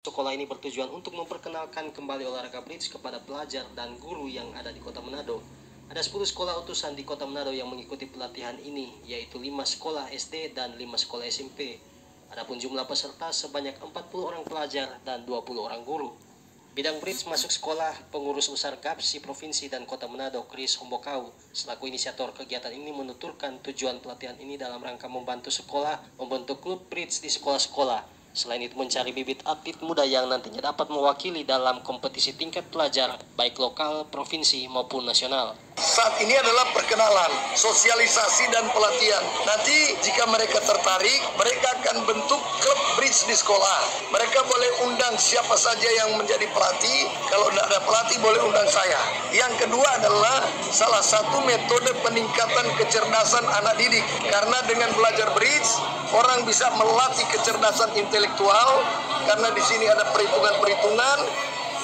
Sekolah ini bertujuan untuk memperkenalkan kembali olahraga bridge kepada pelajar dan guru yang ada di Kota Manado. Ada 10 sekolah utusan di Kota Manado yang mengikuti pelatihan ini, yaitu 5 sekolah SD dan 5 sekolah SMP. Adapun jumlah peserta sebanyak 40 orang pelajar dan 20 orang guru. Bidang bridge masuk sekolah, pengurus besar GAPSI Provinsi dan Kota Manado, Chris Hombokau, selaku inisiator kegiatan ini menuturkan tujuan pelatihan ini dalam rangka membantu sekolah membentuk klub bridge di sekolah-sekolah. Selain itu mencari bibit atlet muda yang nantinya dapat mewakili dalam kompetisi tingkat pelajar, baik lokal, provinsi maupun nasional. Saat ini adalah perkenalan, sosialisasi dan pelatihan. Nanti jika mereka tertarik, mereka akan bentuk klub bridge di sekolah. Mereka boleh undang siapa saja yang menjadi pelatih. Kalau tidak ada pelatih boleh undang saya. Yang kedua adalah salah satu metode peningkatan kecerdasan anak didik. Karena dengan belajar bridge, orang bisa melatih kecerdasan intelektual. Karena di sini ada perhitungan-perhitungan,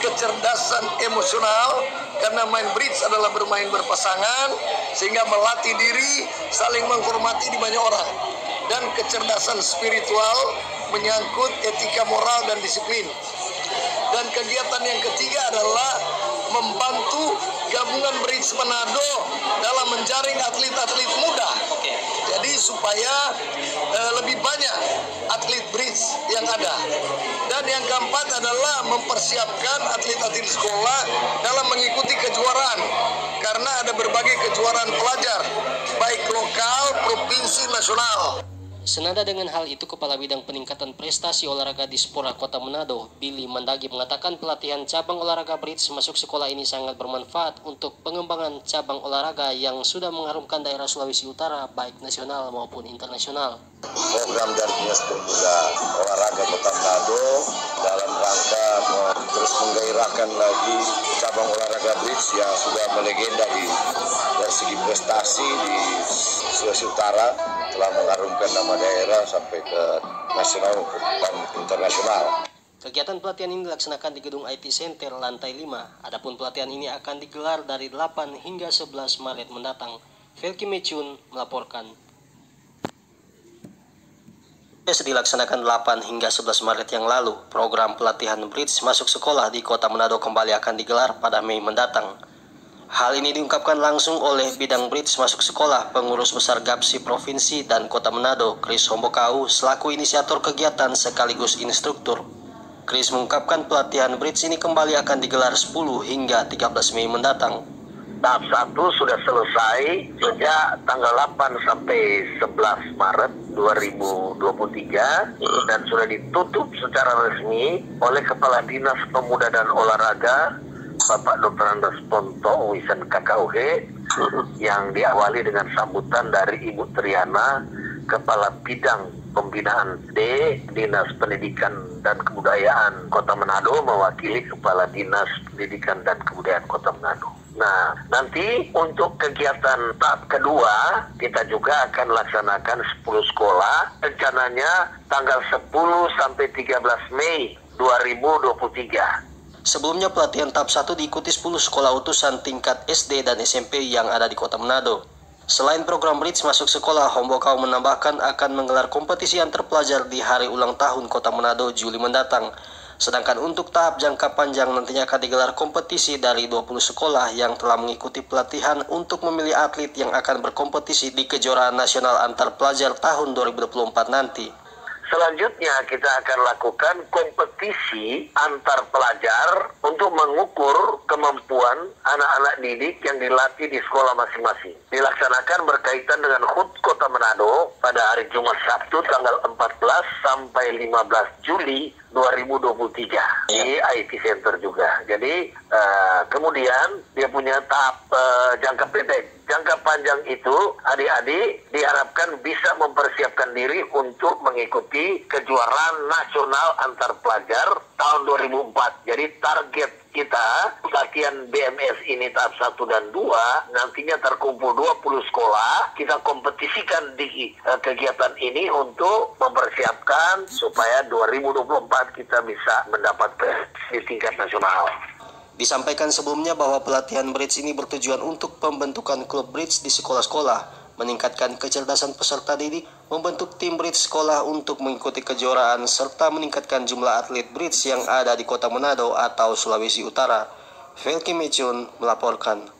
kecerdasan emosional, karena main bridge adalah bermain berpasangan, sehingga melatih diri saling menghormati di banyak orang, dan kecerdasan spiritual menyangkut etika moral dan disiplin. Dan kegiatan yang ketiga adalah membantu gabungan bridge Manado dalam menjaring atlet-atlet muda. Jadi supaya lebih banyak atlet bridge yang ada. Dan yang keempat adalah mempersiapkan atlet-atlet sekolah dalam mengikuti kejuaraan. Karena ada berbagai kejuaraan pelajar, baik lokal, provinsi, nasional. Senada dengan hal itu, Kepala Bidang Peningkatan Prestasi Olahraga Dispora Kota Manado, Billy Mandagi, mengatakan pelatihan cabang olahraga bridge masuk sekolah ini sangat bermanfaat untuk pengembangan cabang olahraga yang sudah mengharumkan daerah Sulawesi Utara, baik nasional maupun internasional. Program dari Dinas Pemuda Olahraga Kota Manado dalam rangka terus menggairahkan lagi cabang olahraga bridge yang sudah melegenda dari segi prestasi di Sulawesi Utara, telah mengharumkan nama daerah sampai ke nasional dan internasional. Kegiatan pelatihan ini dilaksanakan di Gedung IT Center lantai 5. Adapun pelatihan ini akan digelar dari 8 hingga 11 Maret mendatang. Velki Mechun melaporkan. Dilaksanakan 8 hingga 11 Maret yang lalu, program pelatihan bridge masuk sekolah di Kota Manado kembali akan digelar pada Mei mendatang. Hal ini diungkapkan langsung oleh bidang bridge masuk sekolah, pengurus besar GAPSI Provinsi dan Kota Manado, Chris Hombokau, selaku inisiator kegiatan sekaligus instruktur. Chris mengungkapkan pelatihan bridge ini kembali akan digelar 10 hingga 13 Mei mendatang. Tahap 1 sudah selesai sejak tanggal 8 sampai 11 Maret 2023 dan sudah ditutup secara resmi oleh Kepala Dinas Pemuda dan Olahraga Bapak Dr. Andes Ponto Wisan KKUH, yang diawali dengan sambutan dari Ibu Triana, Kepala Bidang Pembinaan D, Dinas Pendidikan dan Kebudayaan Kota Manado, mewakili Kepala Dinas Pendidikan dan Kebudayaan Kota Manado. Nah, nanti untuk kegiatan tahap kedua, kita juga akan laksanakan 10 sekolah, rencananya tanggal 10 sampai 13 Mei 2023. Sebelumnya pelatihan tahap 1 diikuti 10 sekolah utusan tingkat SD dan SMP yang ada di Kota Manado. Selain program bridge masuk sekolah, Hombokau menambahkan akan menggelar kompetisi antar pelajar di hari ulang tahun Kota Manado Juli mendatang. Sedangkan untuk tahap jangka panjang nantinya akan digelar kompetisi dari 20 sekolah yang telah mengikuti pelatihan untuk memilih atlet yang akan berkompetisi di kejuaraan nasional antar pelajar tahun 2024 nanti. Selanjutnya kita akan lakukan kompetisi antar pelajar untuk mengukur kemampuan anak-anak didik yang dilatih di sekolah masing-masing. Dilaksanakan berkaitan dengan HUT Kota Manado pada hari Jumat Sabtu tanggal 14 sampai 15 Juli 2023 di IT Center juga. Jadi kemudian dia punya tahap jangka pendek. Jangka panjang itu adik-adik diharapkan bisa mempersiapkan diri untuk mengikuti kejuaraan nasional antar pelajar tahun 2004. Jadi target kita latihan BMS ini tahap 1 dan 2 nantinya terkumpul 20 sekolah. Kita kompetisikan di kegiatan ini untuk mempersiapkan supaya 2024 kita bisa mendapat prestasi tingkat nasional. Disampaikan sebelumnya bahwa pelatihan bridge ini bertujuan untuk pembentukan klub bridge di sekolah-sekolah, meningkatkan kecerdasan peserta didik, membentuk tim bridge sekolah untuk mengikuti kejuaraan, serta meningkatkan jumlah atlet bridge yang ada di Kota Manado atau Sulawesi Utara. Velki Mechun melaporkan.